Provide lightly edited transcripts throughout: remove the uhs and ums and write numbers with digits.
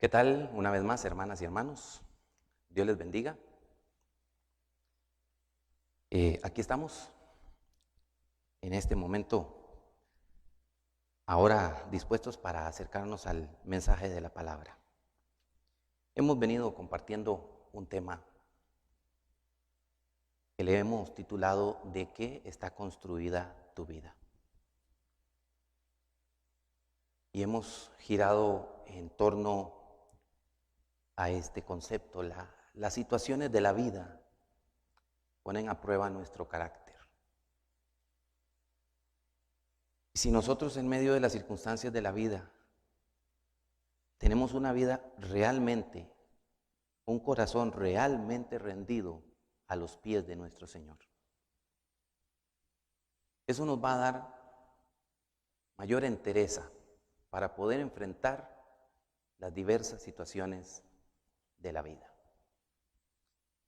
¿Qué tal? Una vez más, hermanas y hermanos, Dios les bendiga. Aquí estamos, en este momento, ahora dispuestos para acercarnos al mensaje de la palabra. Hemos venido compartiendo un tema que le hemos titulado ¿De qué está construida tu vida? Y hemos girado en torno a este concepto. Las situaciones de la vida ponen a prueba nuestro carácter. Y si nosotros en medio de las circunstancias de la vida tenemos una vida realmente, un corazón realmente rendido a los pies de nuestro Señor, eso nos va a dar mayor entereza para poder enfrentar las diversas situaciones de la vida.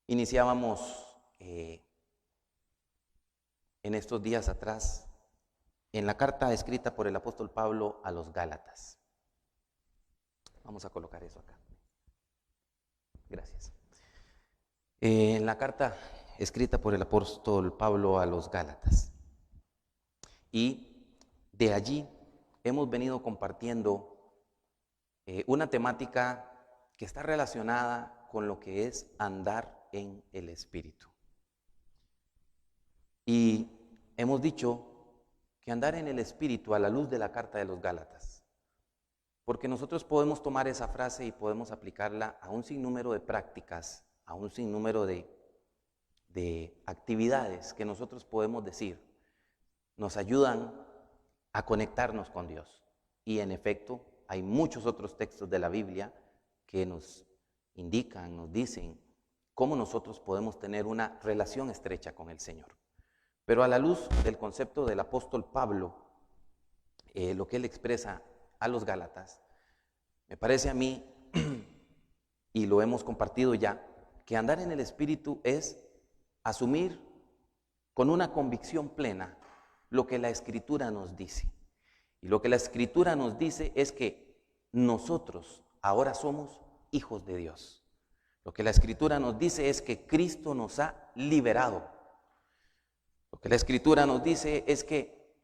Iniciábamos en estos días atrás en la carta escrita por el apóstol Pablo a los Gálatas. Vamos a colocar eso acá. Gracias. En la carta escrita por el apóstol Pablo a los Gálatas. Y de allí hemos venido compartiendo una temática que está relacionada con lo que es andar en el Espíritu. Y hemos dicho que andar en el Espíritu a la luz de la carta de los Gálatas, porque nosotros podemos tomar esa frase y podemos aplicarla a un sinnúmero de prácticas, a un sinnúmero de actividades que nosotros podemos decir, nos ayudan a conectarnos con Dios. Y en efecto, hay muchos otros textos de la Biblia que nos indican, nos dicen cómo nosotros podemos tener una relación estrecha con el Señor. Pero a la luz del concepto del apóstol Pablo, lo que él expresa a los Gálatas, me parece a mí, y lo hemos compartido ya, que andar en el Espíritu es asumir con una convicción plena lo que la Escritura nos dice. Y lo que la Escritura nos dice es que nosotros ahora somos hijos de Dios. Lo que la Escritura nos dice es que Cristo nos ha liberado. Lo que la Escritura nos dice es que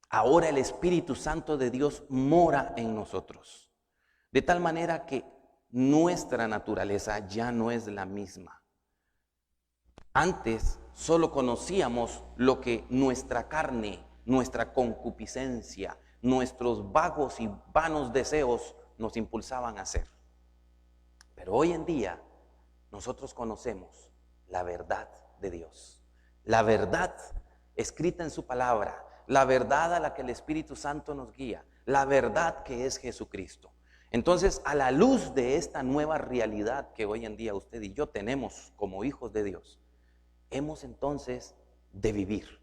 ahora el Espíritu Santo de Dios mora en nosotros. De tal manera que nuestra naturaleza ya no es la misma. Antes solo conocíamos lo que nuestra carne, nuestra concupiscencia, nuestros vagos y vanos deseos nos impulsaban a hacer. Pero hoy en día nosotros conocemos la verdad de Dios. La verdad escrita en su palabra, la verdad a la que el Espíritu Santo nos guía, la verdad que es Jesucristo. Entonces, a la luz de esta nueva realidad que hoy en día usted y yo tenemos como hijos de Dios, hemos entonces de vivir.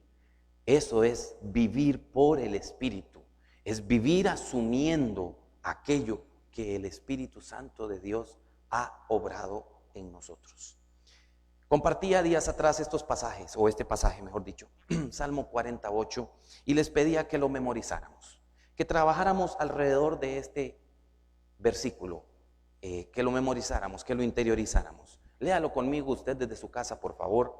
Eso es vivir por el Espíritu, es vivir asumiendo aquello que el Espíritu Santo de Dios ha obrado en nosotros. Compartía días atrás estos pasajes, o este pasaje mejor dicho, Salmo 48, y les pedía que lo memorizáramos, que trabajáramos alrededor de este versículo, que lo memorizáramos, que lo interiorizáramos. Léalo conmigo usted desde su casa, por favor.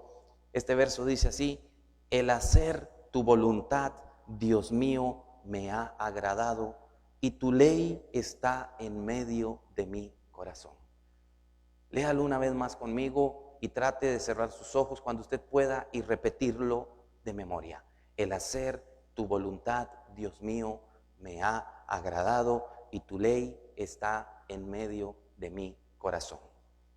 Este verso dice así: el hacer tu voluntad, Dios mío, me ha agradado, y tu ley está en medio de mi corazón. Léalo una vez más conmigo y trate de cerrar sus ojos cuando usted pueda y repetirlo de memoria. El hacer tu voluntad, Dios mío, me ha agradado, y tu ley está en medio de mi corazón.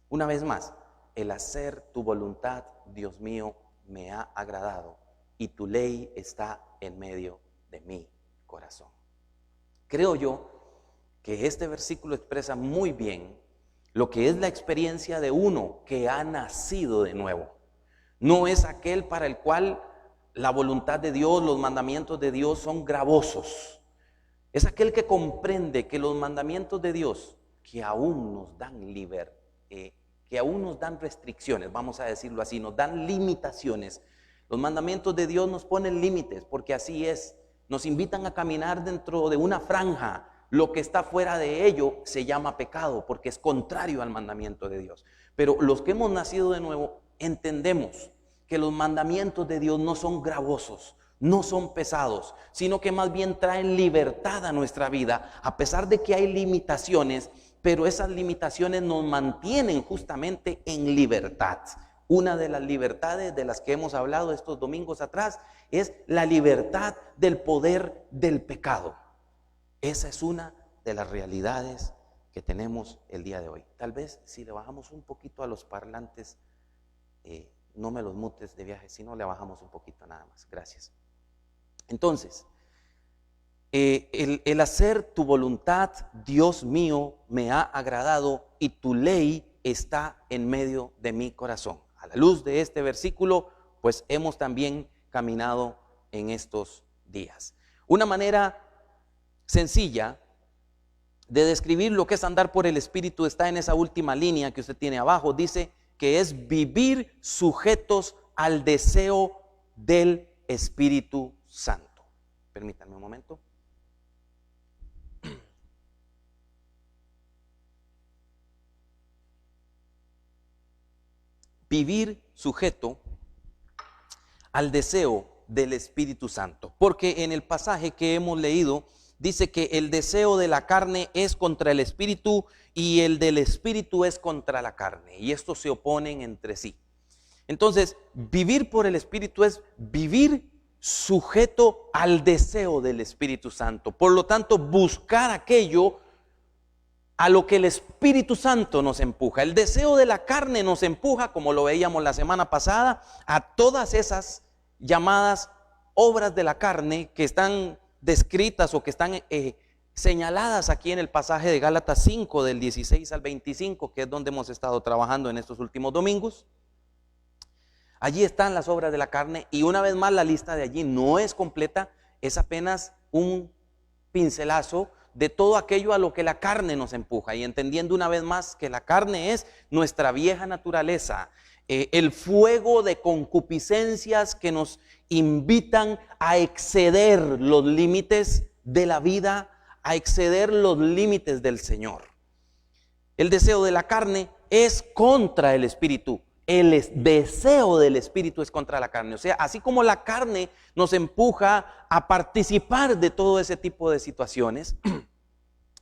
Una vez más, el hacer tu voluntad, Dios mío, me ha agradado, y tu ley está en medio de mi corazón. Creo yo que este versículo expresa muy bien lo que es la experiencia de uno que ha nacido de nuevo. No es aquel para el cual la voluntad de Dios, los mandamientos de Dios son gravosos. Es aquel que comprende que los mandamientos de Dios, que aún nos dan que aún nos dan restricciones, vamos a decirlo así, nos dan limitaciones. Los mandamientos de Dios nos ponen límites, porque así es. Nos invitan a caminar dentro de una franja Lo que está fuera de ello se llama pecado porque es contrario al mandamiento de Dios. Pero los que hemos nacido de nuevo entendemos que los mandamientos de Dios no son gravosos, no son pesados, sino que más bien traen libertad a nuestra vida, a pesar de que hay limitaciones, pero esas limitaciones nos mantienen justamente en libertad. Una de las libertades de las que hemos hablado estos domingos atrás es la libertad del poder del pecado. Esa es una de las realidades que tenemos el día de hoy. Tal vez si le bajamos un poquito a los parlantes, no me los mutes de viaje, sino le bajamos un poquito nada más. Gracias. Entonces, el hacer tu voluntad, Dios mío, me ha agradado y tu ley está en medio de mi corazón. A la luz de este versículo, pues hemos también caminado en estos días. Una manera sencilla de describir lo que es andar por el Espíritu está en esa última línea que usted tiene abajo. Dice que es vivir sujetos al deseo del Espíritu Santo. Permítanme un momento. Vivir sujeto al deseo del Espíritu Santo. Porque en el pasaje que hemos leído dice que el deseo de la carne es contra el Espíritu y el del Espíritu es contra la carne. Y estos se oponen entre sí. Entonces, vivir por el Espíritu es vivir sujeto al deseo del Espíritu Santo. Por lo tanto, buscar aquello a lo que el Espíritu Santo nos empuja. El deseo de la carne nos empuja, como lo veíamos la semana pasada, a todas esas llamadas obras de la carne que están descritas o que están señaladas aquí en el pasaje de Gálatas 5 del 16 al 25, que es donde hemos estado trabajando en estos últimos domingos. Allí están las obras de la carne y una vez más la lista de allí no es completa, es apenas un pincelazo de todo aquello a lo que la carne nos empuja, y entendiendo una vez más que la carne es nuestra vieja naturaleza, el fuego de concupiscencias que nos invitan a exceder los límites de la vida, a exceder los límites del Señor. El deseo de la carne es contra el Espíritu. El deseo del Espíritu es contra la carne. O sea, así como la carne nos empuja a participar de todo ese tipo de situaciones,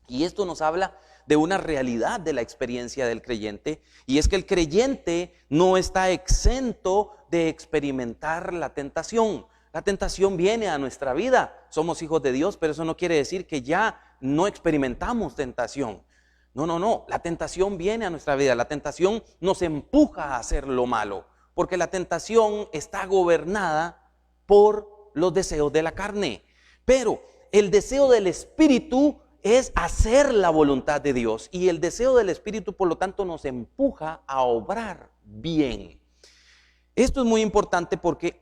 y esto nos habla de una realidad de la experiencia del creyente, y es que el creyente no está exento de experimentar la tentación. La tentación viene a nuestra vida. Somos hijos de Dios, pero eso no quiere decir que ya no experimentamos tentación. No, la tentación viene a nuestra vida, la tentación nos empuja a hacer lo malo, porque la tentación está gobernada por los deseos de la carne. Pero el deseo del Espíritu es hacer la voluntad de Dios, y el deseo del Espíritu, por lo tanto, nos empuja a obrar bien. Esto es muy importante porque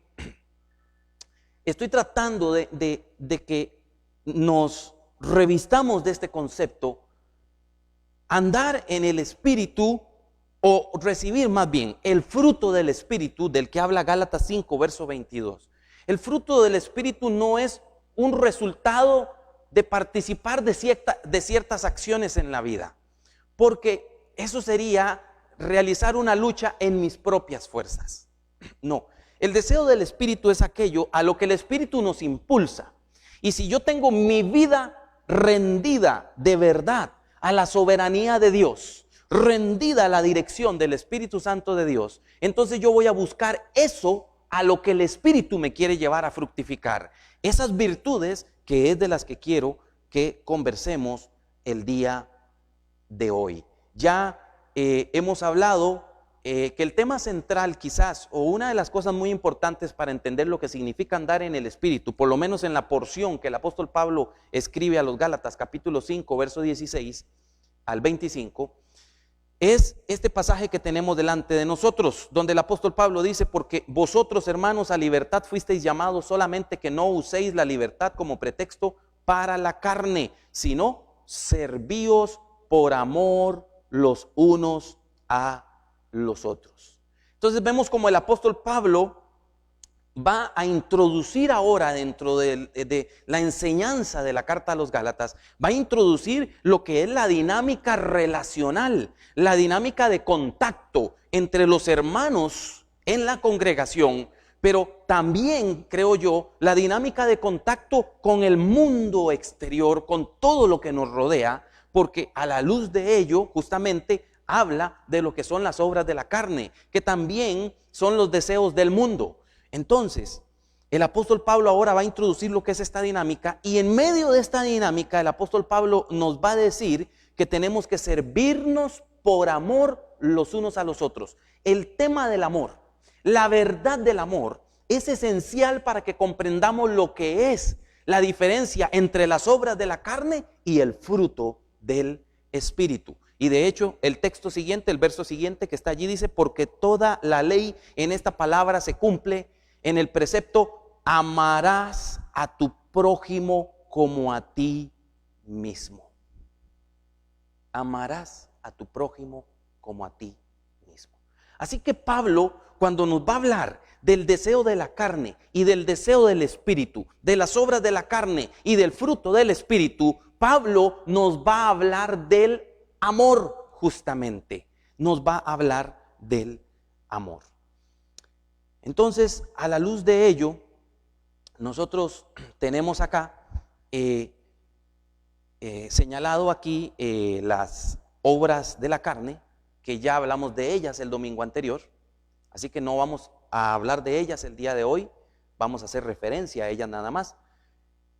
estoy tratando de que nos revistamos de este concepto. Andar en el Espíritu, o recibir más bien el fruto del Espíritu, del que habla Gálatas 5, verso 22. El fruto del Espíritu no es un resultado de participar de ciertas acciones en la vida, porque eso sería realizar una lucha en mis propias fuerzas. No, el deseo del Espíritu es aquello a lo que el Espíritu nos impulsa. Y si yo tengo mi vida rendida de verdad a la soberanía de Dios, rendida a la dirección del Espíritu Santo de Dios, entonces yo voy a buscar eso a lo que el Espíritu me quiere llevar a fructificar. Esas virtudes que es de las que quiero que conversemos el día de hoy. Ya hemos hablado que el tema central quizás, o una de las cosas muy importantes para entender lo que significa andar en el Espíritu, por lo menos en la porción que el apóstol Pablo escribe a los Gálatas, capítulo 5, verso 16 al 25, es este pasaje que tenemos delante de nosotros, donde el apóstol Pablo dice: porque vosotros, hermanos, a libertad fuisteis llamados, solamente que no uséis la libertad como pretexto para la carne, sino servíos por amor los unos a los otros. Entonces vemos como el apóstol Pablo va a introducir ahora dentro de la enseñanza de la carta a los Gálatas, va a introducir lo que es la dinámica relacional, la dinámica de contacto entre los hermanos en la congregación, pero también, creo yo, la dinámica de contacto con el mundo exterior, con todo lo que nos rodea, porque a la luz de ello, justamente, habla de lo que son las obras de la carne, que también son los deseos del mundo. Entonces, el apóstol Pablo ahora va a introducir lo que es esta dinámica, y en medio de esta dinámica el apóstol Pablo nos va a decir que tenemos que servirnos por amor los unos a los otros. El tema del amor, la verdad del amor, es esencial para que comprendamos lo que es la diferencia entre las obras de la carne y el fruto del Espíritu. Y de hecho, el texto siguiente, el verso siguiente que está allí dice, porque toda la ley en esta palabra se cumple en el precepto, amarás a tu prójimo como a ti mismo. Amarás a tu prójimo como a ti mismo. Así que Pablo, cuando nos va a hablar del deseo de la carne y del deseo del Espíritu, de las obras de la carne y del fruto del Espíritu, Pablo nos va a hablar del amor, justamente. Nos va a hablar del amor. Entonces, a la luz de ello, nosotros tenemos acá señalado aquí las obras de la carne, que ya hablamos de ellas el domingo anterior, así que no vamos a hablar de ellas el día de hoy, vamos a hacer referencia a ellas nada más.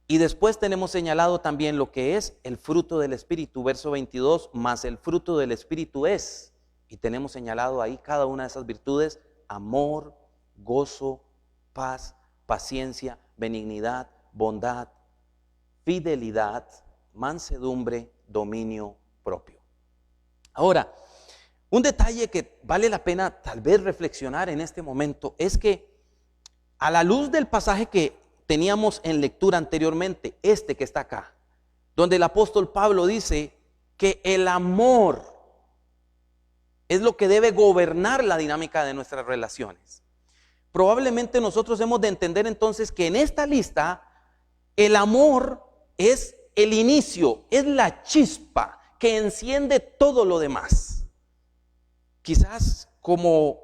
Y después tenemos señalado también lo que es el fruto del Espíritu, verso 22, más el fruto del Espíritu es, y tenemos señalado ahí cada una de esas virtudes: amor, gozo, paz, paciencia, benignidad, bondad, fidelidad, mansedumbre, dominio propio. Ahora, un detalle que vale la pena tal vez reflexionar en este momento es que a la luz del pasaje que teníamos en lectura anteriormente, este que está acá, donde el apóstol Pablo dice que el amor es lo que debe gobernar la dinámica de nuestras relaciones. Probablemente nosotros hemos de entender entonces que en esta lista el amor es el inicio, es la chispa que enciende todo lo demás. Quizás como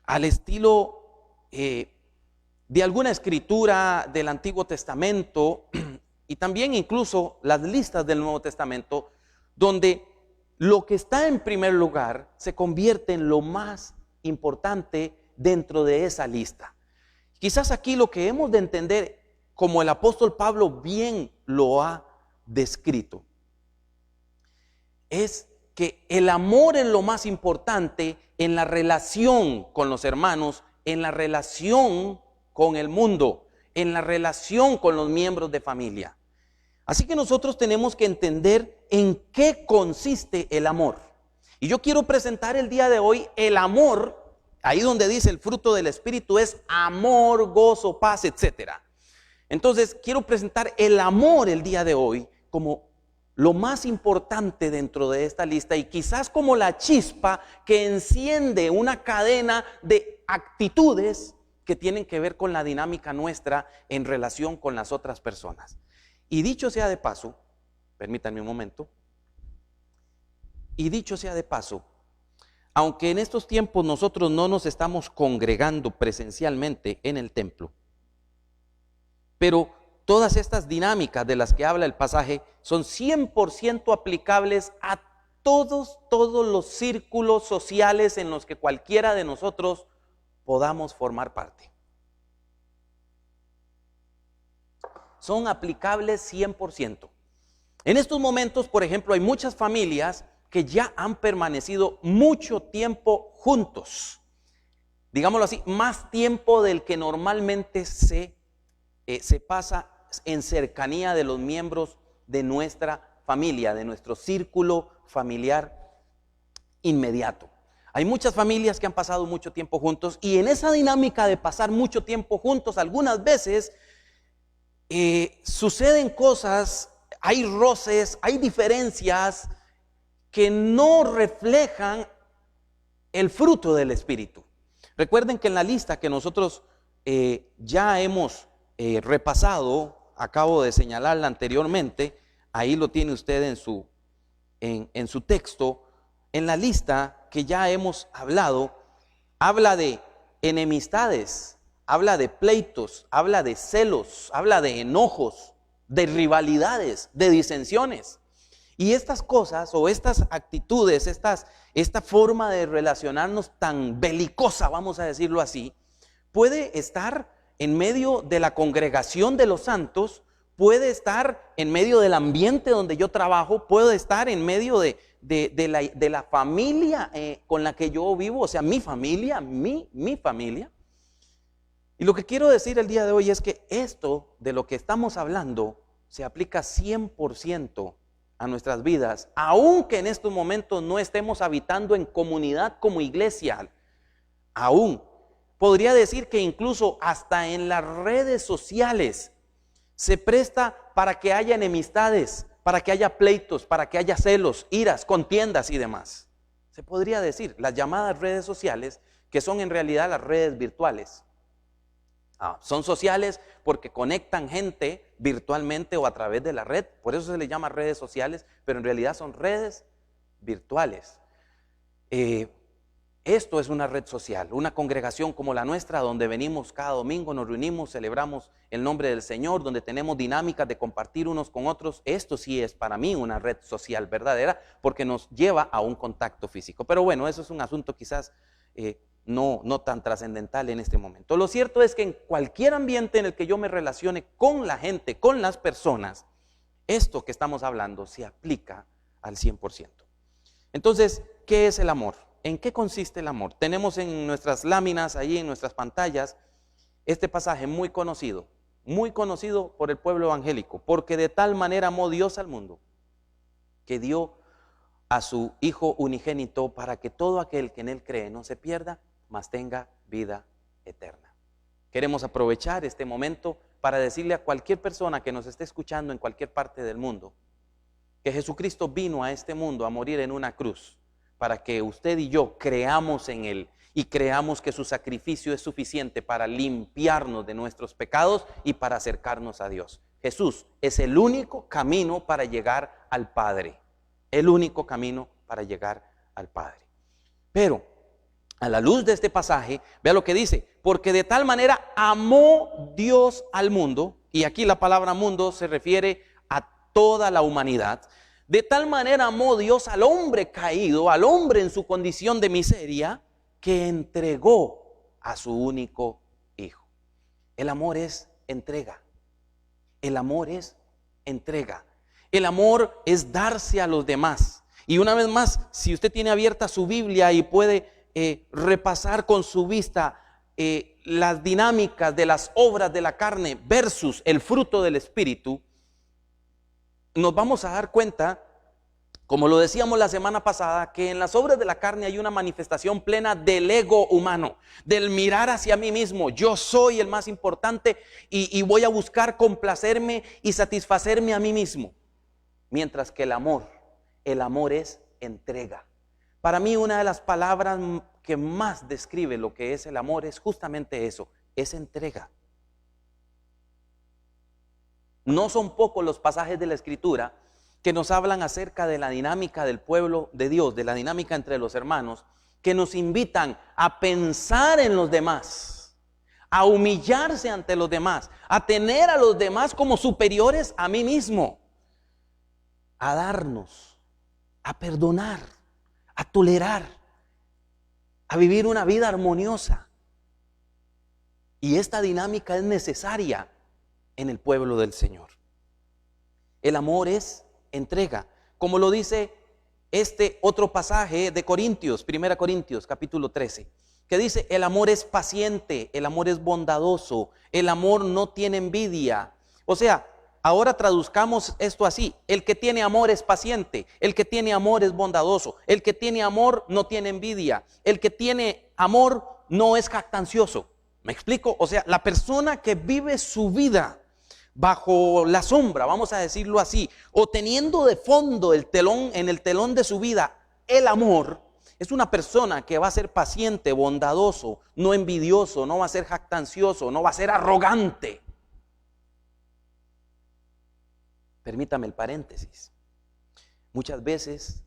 al estilo de alguna escritura del Antiguo Testamento y también incluso las listas del Nuevo Testamento, donde lo que está en primer lugar se convierte en lo más importante dentro de esa lista. Quizás aquí lo que hemos de entender, como el apóstol Pablo bien lo ha descrito, es que el amor es lo más importante en la relación con los hermanos, en la relación con el mundo, en la relación con los miembros de familia. Así que nosotros tenemos que entender en qué consiste el amor. Y yo quiero presentar el día de hoy el amor, ahí donde dice el fruto del Espíritu es amor, gozo, paz, etc. Entonces quiero presentar el amor el día de hoy como lo más importante dentro de esta lista y quizás como la chispa que enciende una cadena de actitudes que tienen que ver con la dinámica nuestra en relación con las otras personas. Y dicho sea de paso, permítanme un momento, y dicho sea de paso, aunque en estos tiempos nosotros no nos estamos congregando presencialmente en el templo, pero todas estas dinámicas de las que habla el pasaje son 100% aplicables a todos los círculos sociales en los que cualquiera de nosotros podamos formar parte. Son aplicables 100%. En estos momentos, por ejemplo, hay muchas familias que ya han permanecido mucho tiempo juntos. Digámoslo así, más tiempo del que normalmente se pasa en cercanía de los miembros de nuestra familia, de nuestro círculo familiar inmediato. Hay muchas familias que han pasado mucho tiempo juntos y en esa dinámica de pasar mucho tiempo juntos, algunas veces suceden cosas, hay roces, hay diferencias que no reflejan el fruto del Espíritu. Recuerden que en la lista que nosotros ya hemos repasado, acabo de señalarla anteriormente, ahí lo tiene usted en su texto, en la lista que ya hemos hablado, habla de enemistades, habla de pleitos, habla de celos, habla de enojos, de rivalidades, de disensiones. Y estas cosas o estas actitudes, esta forma de relacionarnos tan belicosa, vamos a decirlo así, puede estar en medio de la congregación de los santos, puede estar en medio del ambiente donde yo trabajo, puede estar en medio de la familia con la que yo vivo, o sea, mi familia, mi familia. Y lo que quiero decir el día de hoy es que esto de lo que estamos hablando se aplica 100% a nuestras vidas, aunque en estos momentos no estemos habitando en comunidad como iglesia, aún. Podría decir que incluso hasta en las redes sociales se presta para que haya enemistades, para que haya pleitos, para que haya celos, iras, contiendas y demás. Se podría decir, las llamadas redes sociales, que son en realidad las redes virtuales. Son sociales porque conectan gente virtualmente o a través de la red, por eso se les llama redes sociales, pero en realidad son redes virtuales. Esto es una red social, una congregación como la nuestra, donde venimos cada domingo, nos reunimos, celebramos el nombre del Señor, donde tenemos dinámicas de compartir unos con otros. Esto sí es para mí una red social verdadera, porque nos lleva a un contacto físico. Pero bueno, eso es un asunto quizás no tan trascendental en este momento. Lo cierto es que en cualquier ambiente en el que yo me relacione con la gente, con las personas, esto que estamos hablando se aplica al 100%. Entonces, ¿qué es el amor? ¿En qué consiste el amor? Tenemos en nuestras láminas, ahí en nuestras pantallas, este pasaje muy conocido por el pueblo evangélico, porque de tal manera amó Dios al mundo, que dio a su Hijo unigénito para que todo aquel que en Él cree no se pierda, mas tenga vida eterna. Queremos aprovechar este momento para decirle a cualquier persona que nos esté escuchando en cualquier parte del mundo, que Jesucristo vino a este mundo a morir en una cruz, para que usted y yo creamos en Él y creamos que su sacrificio es suficiente para limpiarnos de nuestros pecados y para acercarnos a Dios. Jesús es el único camino para llegar al Padre, el único camino para llegar al Padre. Pero a la luz de este pasaje, vea lo que dice: porque de tal manera amó Dios al mundo, y aquí la palabra mundo se refiere a toda la humanidad. De tal manera amó Dios al hombre caído, al hombre en su condición de miseria, que entregó a su único Hijo. El amor es entrega. El amor es entrega. El amor es darse a los demás. Y una vez más, si usted tiene abierta su Biblia y puede repasar con su vista las dinámicas de las obras de la carne versus el fruto del Espíritu, nos vamos a dar cuenta, como lo decíamos la semana pasada, que en las obras de la carne hay una manifestación plena del ego humano, del mirar hacia mí mismo. Yo soy el más importante y voy a buscar complacerme y satisfacerme a mí mismo. Mientras que el amor es entrega. Para mí, una de las palabras que más describe lo que es el amor es justamente eso, es entrega. No son pocos los pasajes de la Escritura que nos hablan acerca de la dinámica del pueblo de Dios, de la dinámica entre los hermanos, que nos invitan a pensar en los demás, a humillarse ante los demás, a tener a los demás como superiores a mí mismo, a darnos, a perdonar, a tolerar, a vivir una vida armoniosa. Y esta dinámica es necesaria en el pueblo del Señor. El amor es entrega, como lo dice este otro pasaje de Corintios, 1 Corintios capítulo 13, que dice: el amor es paciente, el amor es bondadoso, el amor no tiene envidia. O sea, ahora traduzcamos esto así: el que tiene amor es paciente, el que tiene amor es bondadoso, el que tiene amor no tiene envidia, el que tiene amor no es jactancioso. ¿Me explico? O sea, la persona que vive su vida bajo la sombra, vamos a decirlo así, o teniendo de fondo el telón, en el telón de su vida, el amor, Es una persona que va a ser paciente, bondadoso, no envidioso, no va a ser jactancioso, no va a ser arrogante. Permítame el paréntesis. Muchas veces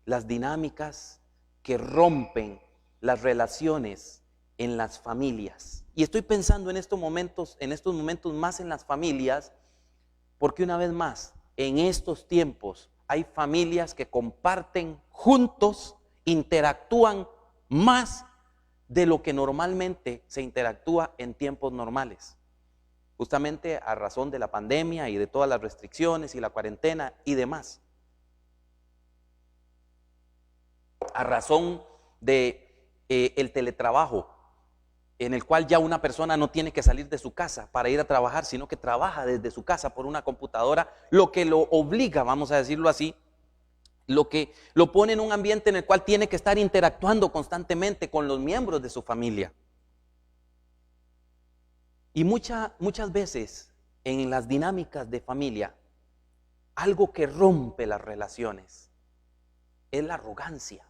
las dinámicas que rompen las relaciones en las familias, y estoy pensando en estos momentos más en las familias, porque una vez más, en estos tiempos hay familias que comparten juntos, interactúan más de lo que normalmente se interactúa en tiempos normales. Justamente a razón de la pandemia y de todas las restricciones y la cuarentena y demás. A razón de el teletrabajo, en el cual ya una persona no tiene que salir de su casa para ir a trabajar, sino que trabaja desde su casa por una computadora, lo que lo obliga, vamos a decirlo así, lo que lo pone en un ambiente en el cual tiene que estar interactuando constantemente con los miembros de su familia. Y muchas veces en las dinámicas de familia, algo que rompe las relaciones es la arrogancia.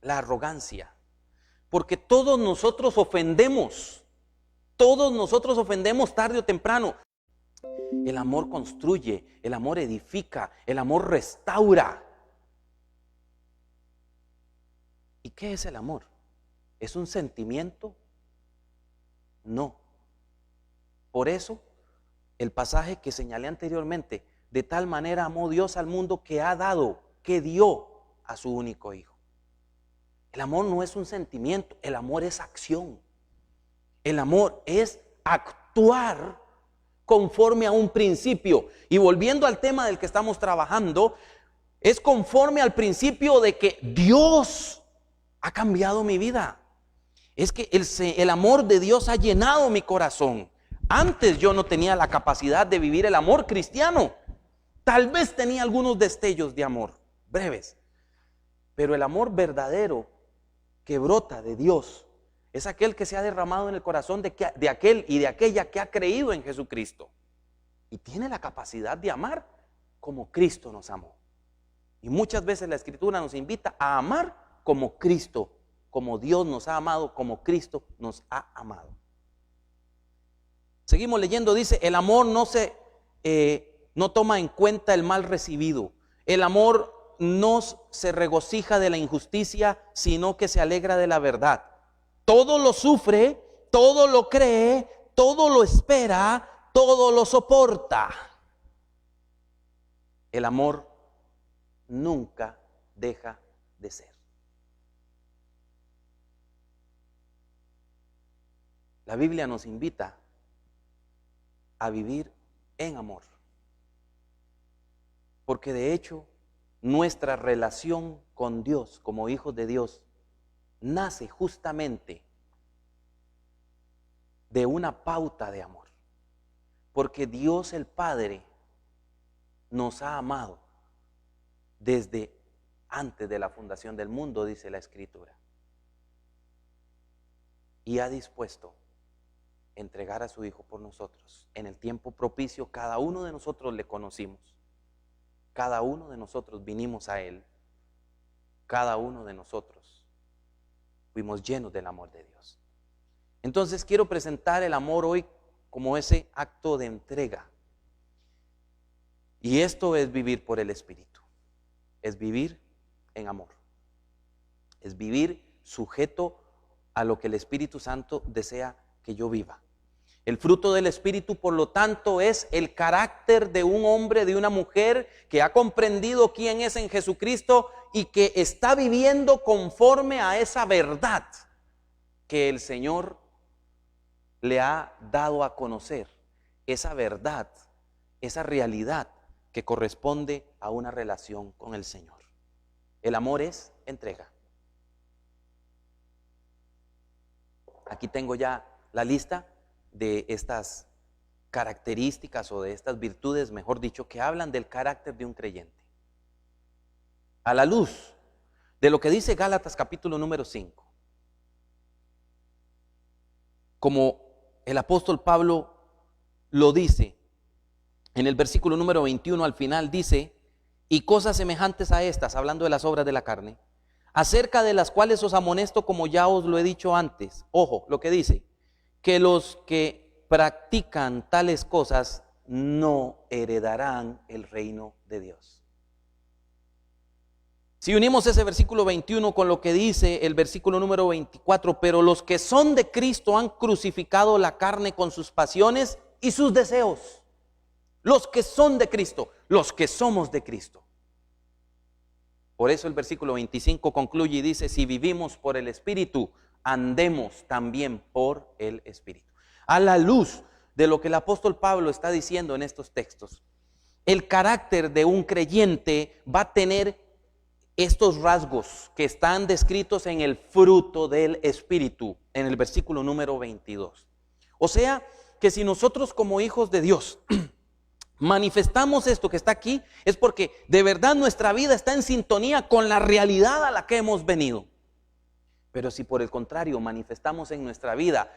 La arrogancia. Porque todos nosotros ofendemos tarde o temprano. El amor construye, el amor edifica, el amor restaura. ¿Y qué es el amor? ¿Es un sentimiento? No. Por eso, el pasaje que señalé anteriormente, de tal manera amó Dios al mundo que dio a su único hijo. El amor no es un sentimiento, el amor es acción. El amor es actuar conforme a un principio. Y volviendo al tema del que estamos trabajando, es conforme al principio de que Dios ha cambiado mi vida. Es que el amor de Dios ha llenado mi corazón. Antes yo no tenía la capacidad de vivir el amor cristiano. Tal vez tenía algunos destellos de amor, breves. Pero el amor verdadero que brota de Dios es aquel que se ha derramado en el corazón de aquel y de aquella que ha creído en Jesucristo. Y tiene la capacidad de amar como Cristo nos amó. Y muchas veces la Escritura nos invita a amar como Cristo, como Dios nos ha amado, como Cristo nos ha amado. Seguimos leyendo, dice, el amor no toma en cuenta el mal recibido. El amor no se regocija de la injusticia, sino que se alegra de la verdad. Todo lo sufre, todo lo cree, todo lo espera, todo lo soporta. El amor nunca deja de ser. La Biblia nos invita a vivir en amor. Porque de hecho, nuestra relación con Dios, como hijos de Dios, nace justamente de una pauta de amor. Porque Dios el Padre nos ha amado desde antes de la fundación del mundo, dice la Escritura. Y ha dispuesto entregar a su Hijo por nosotros. En el tiempo propicio, cada uno de nosotros le conocimos. Cada uno de nosotros vinimos a Él. Cada uno de nosotros fuimos llenos del amor de Dios. Entonces quiero presentar el amor hoy como ese acto de entrega. Y esto es vivir por el Espíritu. Es vivir en amor. Es vivir sujeto a lo que el Espíritu Santo desea que yo viva. El fruto del Espíritu, por lo tanto, es el carácter de un hombre, de una mujer que ha comprendido quién es en Jesucristo y que está viviendo conforme a esa verdad que el Señor le ha dado a conocer. Esa verdad, esa realidad que corresponde a una relación con el Señor. El amor es entrega. Aquí tengo ya la lista de estas características o de estas virtudes, mejor dicho, que hablan del carácter de un creyente. A la luz de lo que dice Gálatas capítulo número 5, como el apóstol Pablo lo dice, en el versículo número 21 al final dice, y cosas semejantes a estas, hablando de las obras de la carne, acerca de las cuales os amonesto como ya os lo he dicho antes. Ojo, lo que dice, que los que practican tales cosas no heredarán el reino de Dios. Si unimos ese versículo 21 con lo que dice el versículo número 24, pero los que son de Cristo han crucificado la carne con sus pasiones y sus deseos. Los que son de Cristo, los que somos de Cristo. Por eso el versículo 25 concluye y dice, si vivimos por el Espíritu, andemos también por el Espíritu. A la luz de lo que el apóstol Pablo está diciendo en estos textos, el carácter de un creyente va a tener estos rasgos que están descritos en el fruto del Espíritu, en el versículo número 22. O sea, que si nosotros como hijos de Dios manifestamos esto que está aquí, es porque de verdad nuestra vida está en sintonía con la realidad a la que hemos venido. Pero si por el contrario manifestamos en nuestra vida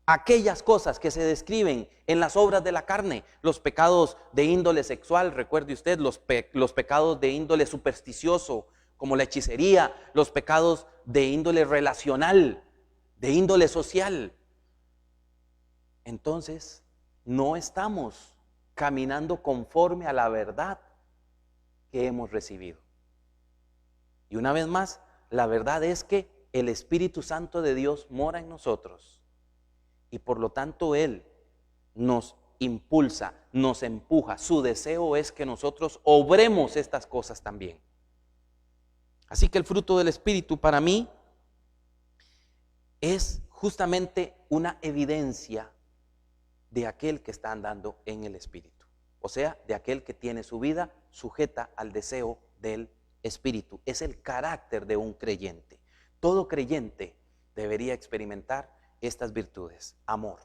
aquellas cosas que se describen en las obras de la carne, los pecados de índole sexual, recuerde usted, los pecados de índole supersticioso, como la hechicería, los pecados de índole relacional, de índole social, entonces no estamos caminando conforme a la verdad que hemos recibido. Y una vez más, la verdad es que el Espíritu Santo de Dios mora en nosotros y por lo tanto Él nos impulsa, nos empuja. Su deseo es que nosotros obremos estas cosas también. Así que el fruto del Espíritu para mí es justamente una evidencia de aquel que está andando en el Espíritu, o sea, de aquel que tiene su vida sujeta al deseo del Espíritu. Es el carácter de un creyente. Todo creyente debería experimentar estas virtudes. Amor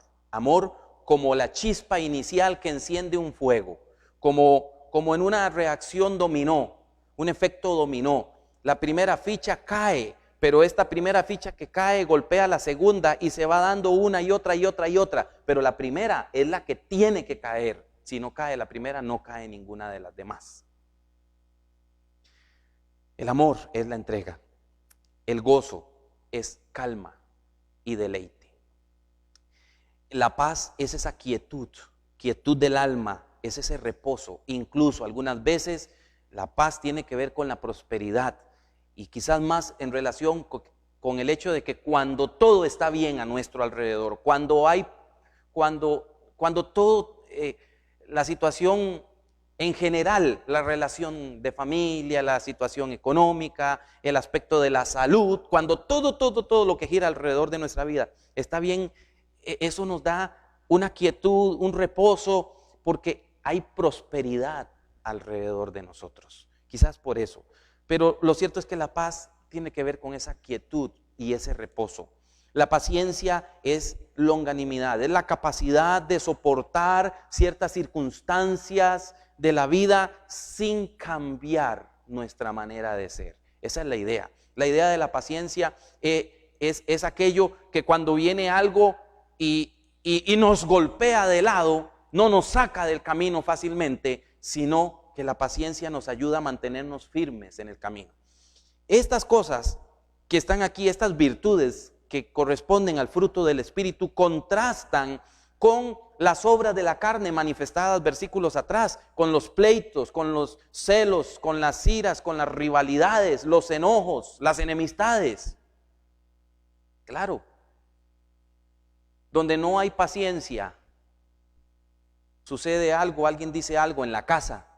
como la chispa inicial que enciende un fuego, como en una reacción dominó, un efecto dominó. La primera ficha cae, pero esta primera ficha que cae golpea la segunda y se va dando una y otra y otra y otra. Pero la primera es la que tiene que caer. Si no cae la primera, no cae ninguna de las demás. El amor es la entrega. El gozo es calma y deleite. La paz es esa quietud del alma, es ese reposo. Incluso algunas veces la paz tiene que ver con la prosperidad. Y quizás más en relación con el hecho de que cuando todo está bien a nuestro alrededor, cuando todo, la situación en general, la relación de familia, la situación económica, el aspecto de la salud, cuando todo lo que gira alrededor de nuestra vida está bien, eso nos da una quietud, un reposo, porque hay prosperidad alrededor de nosotros. Quizás por eso. Pero lo cierto es que la paz tiene que ver con esa quietud y ese reposo. La paciencia es longanimidad, es la capacidad de soportar ciertas circunstancias de la vida sin cambiar nuestra manera de ser. Esa es la idea. La idea de la paciencia es aquello que cuando viene algo y nos golpea de lado, no nos saca del camino fácilmente, sino que la paciencia nos ayuda a mantenernos firmes en el camino. Estas cosas que están aquí, estas virtudes que corresponden al fruto del Espíritu, contrastan con las obras de la carne manifestadas versículos atrás, con los pleitos, con los celos, con las iras, con las rivalidades, los enojos, las enemistades. Claro, donde no hay paciencia, sucede algo, alguien dice algo en la casa,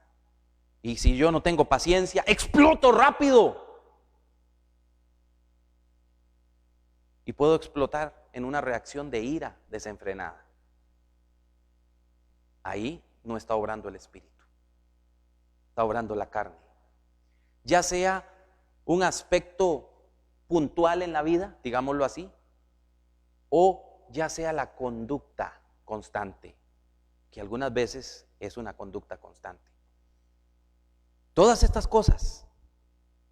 y si yo no tengo paciencia, exploto rápido. Y puedo explotar en una reacción de ira desenfrenada. Ahí no está obrando el Espíritu, está obrando la carne. Ya sea un aspecto puntual en la vida, digámoslo así, o ya sea la conducta constante, que algunas veces es una conducta constante. Todas estas cosas,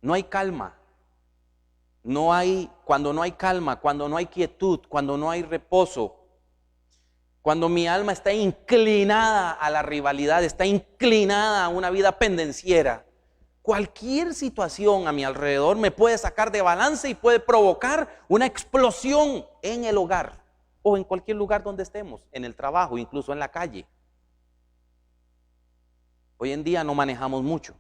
no hay calma, cuando no hay calma, cuando no hay quietud, cuando no hay reposo, cuando mi alma está inclinada a la rivalidad, está inclinada a una vida pendenciera, Cualquier situación a mi alrededor me puede sacar de balance y puede provocar una explosión en el hogar o en cualquier lugar donde estemos, en el trabajo, incluso en la calle. Hoy en día no manejamos mucho.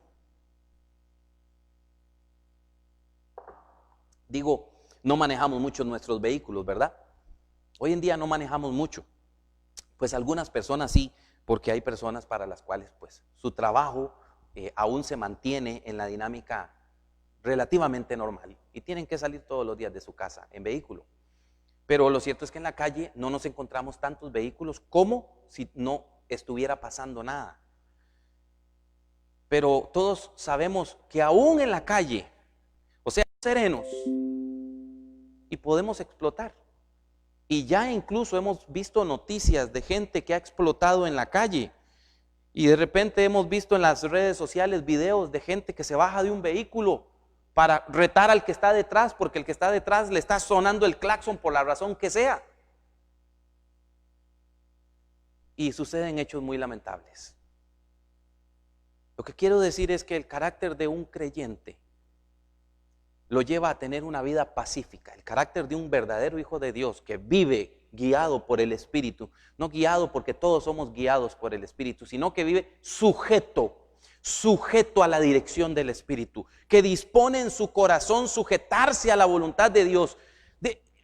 Digo, no manejamos mucho nuestros vehículos, ¿verdad? Hoy en día no manejamos mucho. Pues algunas personas sí, porque hay personas para las cuales pues su trabajo aún se mantiene en la dinámica relativamente normal y tienen que salir todos los días de su casa en vehículo. Pero lo cierto es que en la calle no nos encontramos tantos vehículos como si no estuviera pasando nada. Pero todos sabemos que aún en la calle, o sea, serenos, y podemos explotar. Y ya incluso hemos visto noticias de gente que ha explotado en la calle. Y de repente hemos visto en las redes sociales videos de gente que se baja de un vehículo para retar al que está detrás, porque el que está detrás le está sonando el claxon por la razón que sea. Y suceden hechos muy lamentables. Lo que quiero decir es que el carácter de un creyente lo lleva a tener una vida pacífica. El carácter de un verdadero hijo de Dios que vive guiado por el Espíritu, no guiado porque todos somos guiados por el Espíritu, sino que vive sujeto a la dirección del Espíritu, que dispone en su corazón sujetarse a la voluntad de Dios.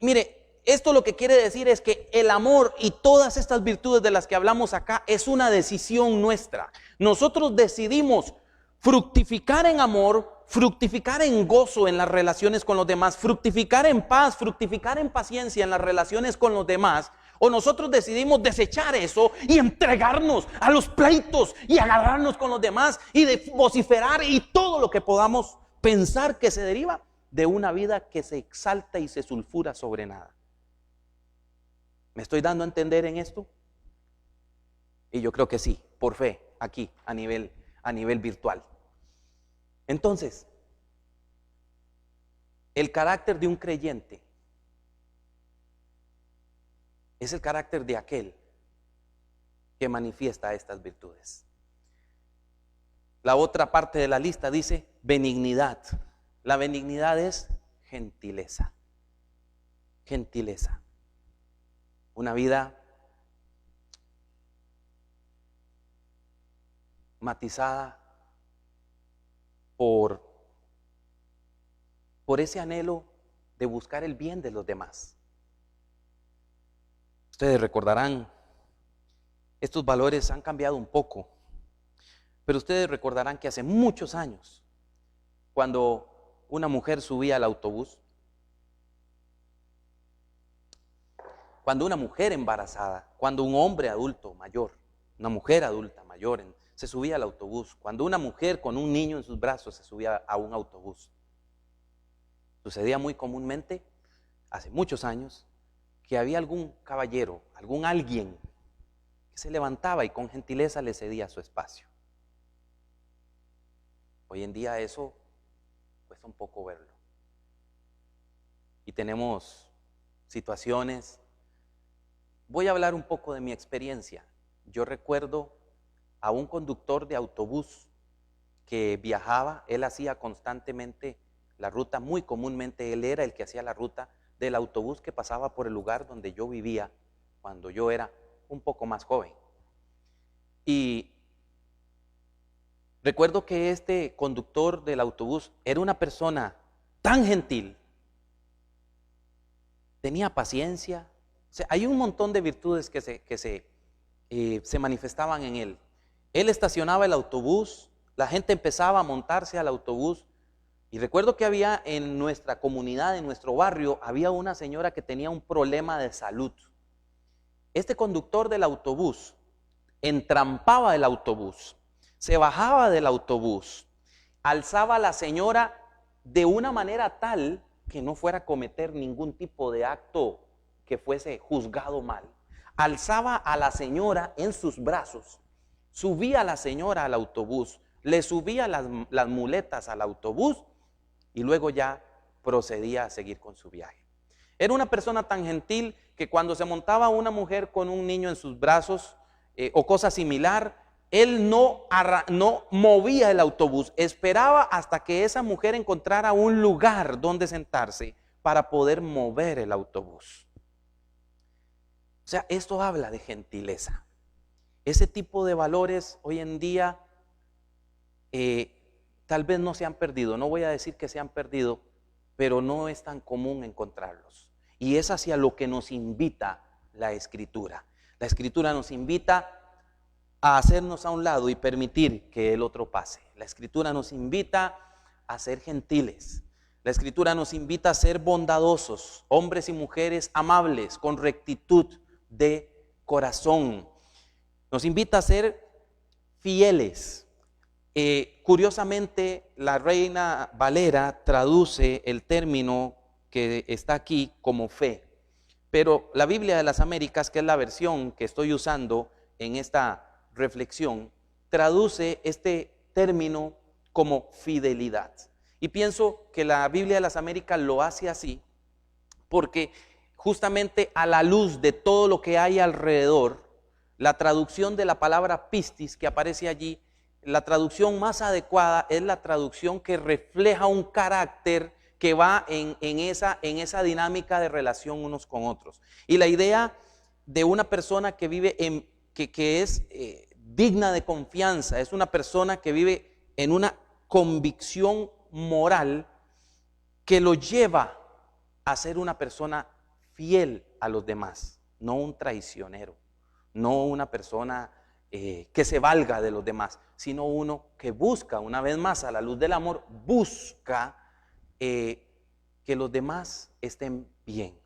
Mire, esto lo que quiere decir es que el amor y todas estas virtudes de las que hablamos acá es una decisión nuestra. Nosotros decidimos fructificar en amor, fructificar en gozo en las relaciones con los demás, fructificar en paz, fructificar en paciencia en las relaciones con los demás, o nosotros decidimos desechar eso y entregarnos a los pleitos y agarrarnos con los demás y de vociferar y todo lo que podamos pensar que se deriva de una vida que se exalta y se sulfura sobre nada. ¿Me estoy dando a entender en esto? Y yo creo que sí, por fe, aquí a nivel virtual. Entonces, el carácter de un creyente es el carácter de aquel que manifiesta estas virtudes. La otra parte de la lista dice benignidad. La benignidad es gentileza. Gentileza. Una vida matizada por ese anhelo de buscar el bien de los demás. Ustedes recordarán, estos valores han cambiado un poco, pero ustedes recordarán que hace muchos años, cuando una mujer subía al autobús, cuando una mujer embarazada, cuando un hombre adulto mayor, una mujer adulta mayor se subía al autobús, cuando una mujer con un niño en sus brazos se subía a un autobús. Sucedía muy comúnmente, hace muchos años, que había algún caballero, alguien que se levantaba y con gentileza le cedía su espacio. Hoy en día eso cuesta un poco verlo. Y tenemos situaciones. Voy a hablar un poco de mi experiencia. Yo recuerdo a un conductor de autobús que viajaba, él hacía constantemente la ruta, muy comúnmente él era el que hacía la ruta del autobús que pasaba por el lugar donde yo vivía cuando yo era un poco más joven. Y recuerdo que este conductor del autobús era una persona tan gentil, tenía paciencia, o sea, hay un montón de virtudes que se manifestaban en él. Él estacionaba el autobús, la gente empezaba a montarse al autobús. Y recuerdo que había en nuestra comunidad, en nuestro barrio, había una señora que tenía un problema de salud. Este conductor del autobús entrampaba el autobús, se bajaba del autobús, alzaba a la señora de una manera tal que no fuera a cometer ningún tipo de acto que fuese juzgado mal. Alzaba a la señora en sus brazos, subía a la señora al autobús, le subía las muletas al autobús y luego ya procedía a seguir con su viaje. Era una persona tan gentil que cuando se montaba una mujer con un niño en sus brazos o cosa similar, él no movía el autobús, esperaba hasta que esa mujer encontrara un lugar donde sentarse para poder mover el autobús. O sea, esto habla de gentileza. Ese tipo de valores hoy en día tal vez no se han perdido. No voy a decir que se han perdido, pero no es tan común encontrarlos. Y es hacia lo que nos invita la Escritura. La Escritura nos invita a hacernos a un lado y permitir que el otro pase. La Escritura nos invita a ser gentiles. La Escritura nos invita a ser bondadosos, hombres y mujeres amables, con rectitud de corazón. Nos invita a ser fieles. Curiosamente, la Reina Valera traduce el término que está aquí como fe. Pero la Biblia de las Américas, que es la versión que estoy usando en esta reflexión, traduce este término como fidelidad. Y pienso que la Biblia de las Américas lo hace así porque justamente a la luz de todo lo que hay alrededor, la traducción de la palabra pistis que aparece allí, la traducción más adecuada es la traducción que refleja un carácter que va en esa dinámica de relación unos con otros. Y la idea de una persona que vive que es digna de confianza, es una persona que vive en una convicción moral que lo lleva a ser una persona fiel a los demás, no un traicionero, no una persona que se valga de los demás, sino uno que busca, una vez más a la luz del amor, busca que los demás estén bien.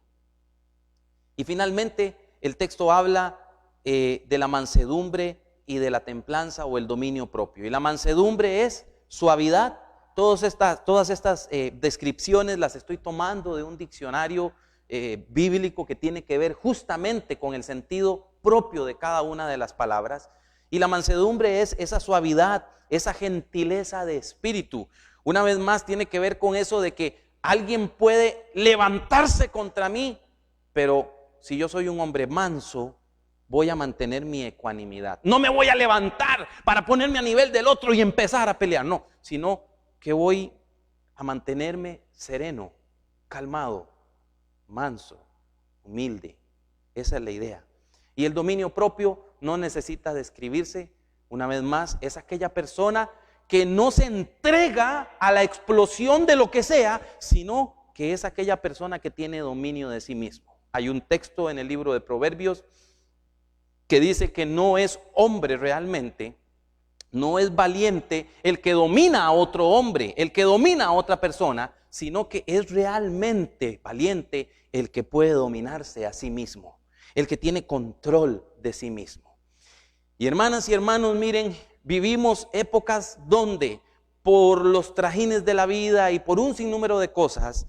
Y finalmente el texto habla de la mansedumbre y de la templanza o el dominio propio. Y la mansedumbre es suavidad. Todas estas descripciones las estoy tomando de un diccionario bíblico que tiene que ver justamente con el sentido propio de cada una de las palabras. Y la mansedumbre es esa suavidad, esa gentileza de espíritu. Una vez más tiene que ver con eso de que alguien puede levantarse contra mí, pero si yo soy un hombre manso, voy a mantener mi ecuanimidad. No me voy a levantar para ponerme a nivel del otro y empezar a pelear, no, sino que voy a mantenerme sereno, calmado, manso, humilde. Esa es la idea. Y el dominio propio no necesita describirse. Una vez más, es aquella persona que no se entrega a la explosión de lo que sea, sino que es aquella persona que tiene dominio de sí mismo. Hay un texto en el libro de Proverbios que dice que no es hombre realmente, no es valiente el que domina a otro hombre, el que domina a otra persona, sino que es realmente valiente el que puede dominarse a sí mismo, el que tiene control de sí mismo. Y hermanas y hermanos, miren, vivimos épocas donde por los trajines de la vida y por un sinnúmero de cosas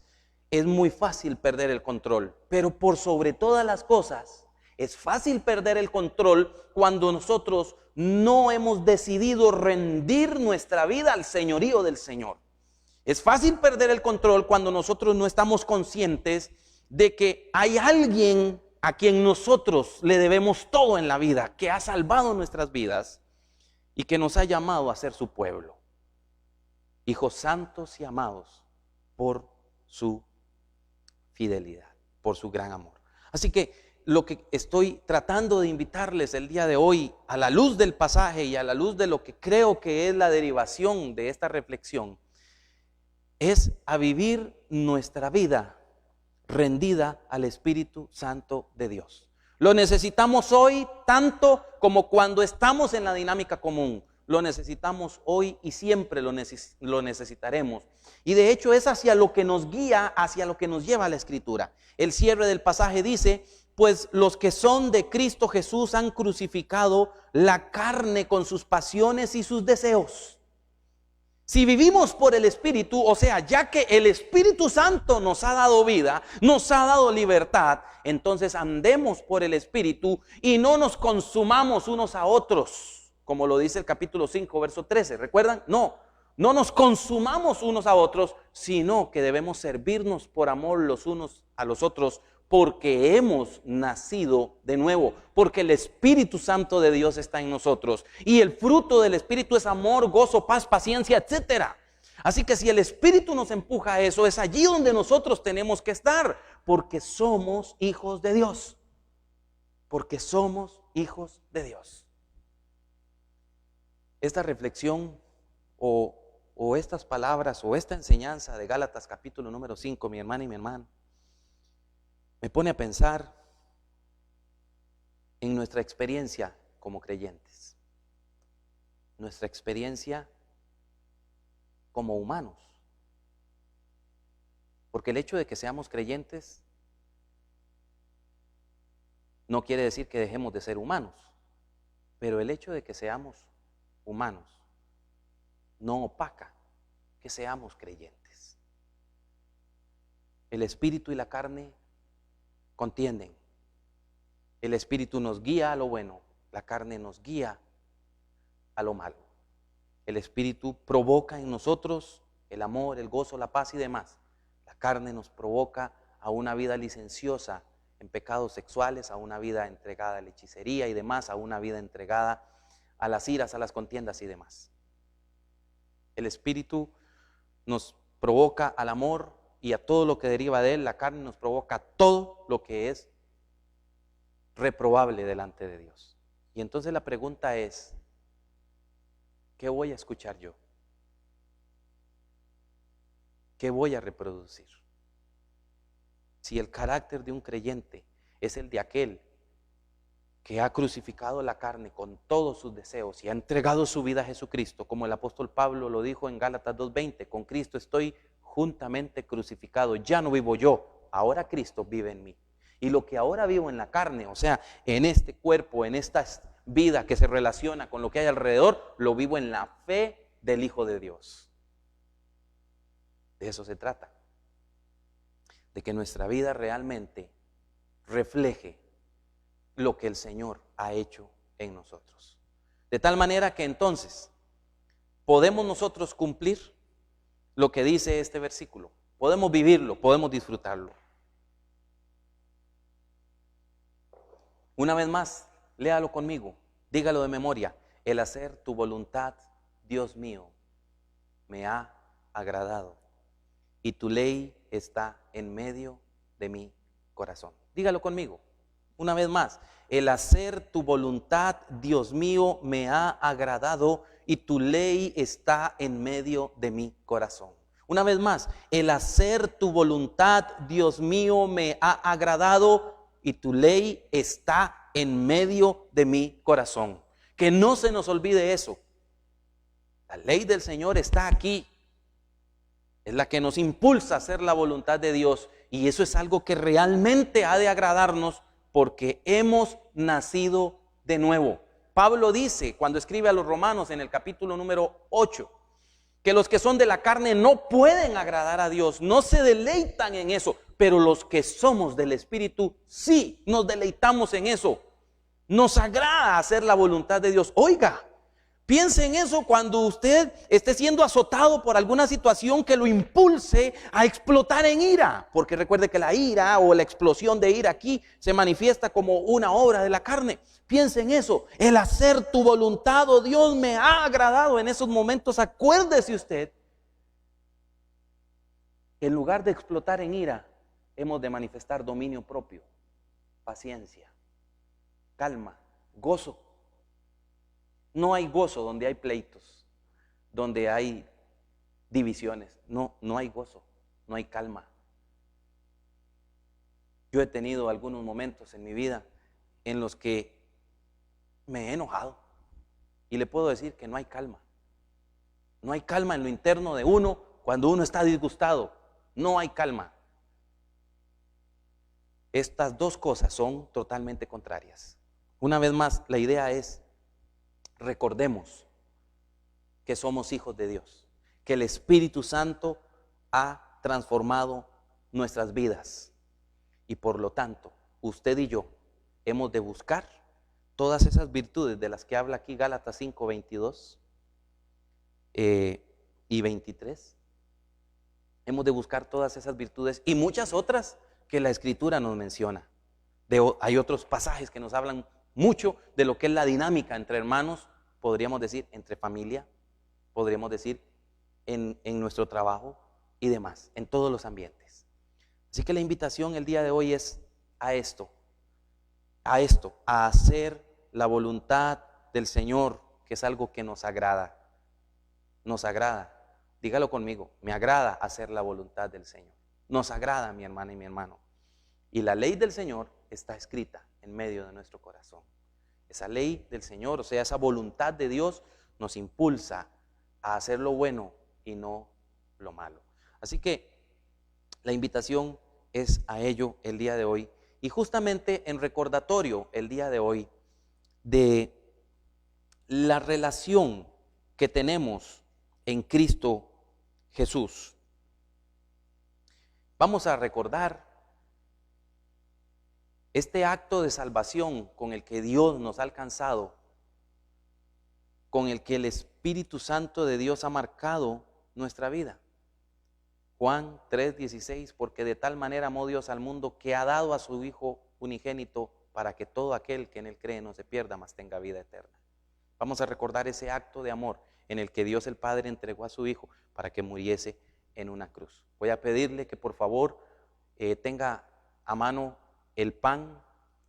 es muy fácil perder el control, pero por sobre todas las cosas es fácil perder el control cuando nosotros no hemos decidido rendir nuestra vida al señorío del Señor. Es fácil perder el control cuando nosotros no estamos conscientes de que hay alguien a quien nosotros le debemos todo en la vida, que ha salvado nuestras vidas y que nos ha llamado a ser su pueblo. Hijos santos y amados por su fidelidad, por su gran amor. Así que lo que estoy tratando de invitarles el día de hoy, a la luz del pasaje y a la luz de lo que creo que es la derivación de esta reflexión, es a vivir nuestra vida rendida al Espíritu Santo de Dios. Lo necesitamos hoy tanto como cuando estamos en la dinámica común. Lo necesitamos hoy y siempre lo necesitaremos. Y de hecho es hacia lo que nos guía, hacia lo que nos lleva a la Escritura. El cierre del pasaje dice: pues los que son de Cristo Jesús han crucificado la carne con sus pasiones y sus deseos. Si vivimos por el Espíritu, o sea, ya que el Espíritu Santo nos ha dado vida, nos ha dado libertad, entonces andemos por el Espíritu y no nos consumamos unos a otros, como lo dice el capítulo 5, verso 13. ¿Recuerdan? No nos consumamos unos a otros, sino que debemos servirnos por amor los unos a los otros, porque hemos nacido de nuevo, porque el Espíritu Santo de Dios está en nosotros. Y el fruto del Espíritu es amor, gozo, paz, paciencia, etcétera. Así que si el Espíritu nos empuja a eso, es allí donde nosotros tenemos que estar, porque somos hijos de Dios. Porque somos hijos de Dios. Esta reflexión o estas palabras o esta enseñanza de Gálatas capítulo número 5, mi hermana y mi hermano, me pone a pensar en nuestra experiencia como creyentes, nuestra experiencia como humanos. Porque el hecho de que seamos creyentes no quiere decir que dejemos de ser humanos, pero el hecho de que seamos humanos no opaca que seamos creyentes. El espíritu y la carne contienden. El espíritu nos guía a lo bueno, la carne nos guía a lo malo. El espíritu provoca en nosotros el amor, el gozo, la paz y demás. La carne nos provoca a una vida licenciosa en pecados sexuales, a una vida entregada a la hechicería y demás, a una vida entregada a las iras, a las contiendas y demás. El espíritu nos provoca al amor y a todo lo que deriva de él. La carne nos provoca todo lo que es reprobable delante de Dios. Y entonces la pregunta es, ¿qué voy a escuchar yo? ¿Qué voy a reproducir? Si el carácter de un creyente es el de aquel que ha crucificado la carne con todos sus deseos y ha entregado su vida a Jesucristo, como el apóstol Pablo lo dijo en Gálatas 2:20, con Cristo estoy juntamente crucificado, ya no vivo yo, ahora Cristo vive en mí. Y lo que ahora vivo en la carne, o sea, en este cuerpo, en esta vida que se relaciona con lo que hay alrededor, lo vivo en la fe del Hijo de Dios. De eso se trata. De que nuestra vida realmente refleje lo que el Señor ha hecho en nosotros. De tal manera que entonces podemos nosotros cumplir lo que dice este versículo. Podemos vivirlo, podemos disfrutarlo. Una vez más, léalo conmigo, dígalo de memoria. El hacer tu voluntad, Dios mío, me ha agradado, y tu ley está en medio de mi corazón. Dígalo conmigo, una vez más. El hacer tu voluntad, Dios mío, me ha agradado, y tu ley está en medio de mi corazón. Una vez más, el hacer tu voluntad, Dios mío, me ha agradado, y tu ley está en medio de mi corazón. Que no se nos olvide eso. La ley del Señor está aquí. Es la que nos impulsa a hacer la voluntad de Dios. Y eso es algo que realmente ha de agradarnos porque hemos nacido de nuevo. Pablo dice, cuando escribe a los romanos en el capítulo número 8, que los que son de la carne no pueden agradar a Dios, no se deleitan en eso, pero los que somos del Espíritu sí nos deleitamos en eso. Nos agrada hacer la voluntad de Dios. Oiga, piense en eso cuando usted esté siendo azotado por alguna situación que lo impulse a explotar en ira. Porque recuerde que la ira o la explosión de ira aquí se manifiesta como una obra de la carne. Piense en eso. El hacer tu voluntad, oh Dios, me ha agradado en esos momentos. Acuérdese usted que en lugar de explotar en ira, hemos de manifestar dominio propio, paciencia, calma, gozo. No hay gozo donde hay pleitos, donde hay divisiones. No hay gozo, no hay calma. Yo he tenido algunos momentos en mi vida en los que me he enojado y le puedo decir que no hay calma. No hay calma en lo interno de uno cuando uno está disgustado. No hay calma. Estas dos cosas son totalmente contrarias. Una vez más, la idea es: recordemos que somos hijos de Dios, que el Espíritu Santo ha transformado nuestras vidas y por lo tanto usted y yo hemos de buscar todas esas virtudes de las que habla aquí Gálatas 5, 22 y 23. Hemos de buscar todas esas virtudes y muchas otras que la Escritura nos menciona. Hay otros pasajes que nos hablan mucho de lo que es la dinámica entre hermanos, podríamos decir, entre familia, podríamos decir, en nuestro trabajo y demás, en todos los ambientes. Así que la invitación el día de hoy es a esto, a hacer la voluntad del Señor, que es algo que nos agrada. Nos agrada, dígalo conmigo, me agrada hacer la voluntad del Señor. Nos agrada, mi hermana y mi hermano. Y la ley del Señor está escrita en medio de nuestro corazón. Esa ley del Señor, o sea, esa voluntad de Dios nos impulsa a hacer lo bueno y no lo malo. Así que la invitación es a ello el día de hoy. Y justamente en recordatorio el día de hoy de la relación que tenemos en Cristo Jesús. Vamos a recordar este acto de salvación con el que Dios nos ha alcanzado, con el que el Espíritu Santo de Dios ha marcado nuestra vida. Juan 3:16, porque de tal manera amó Dios al mundo que ha dado a su Hijo unigénito para que todo aquel que en él cree no se pierda, mas tenga vida eterna. Vamos a recordar ese acto de amor en el que Dios el Padre entregó a su Hijo para que muriese en una cruz. Voy a pedirle que por favor tenga a mano el pan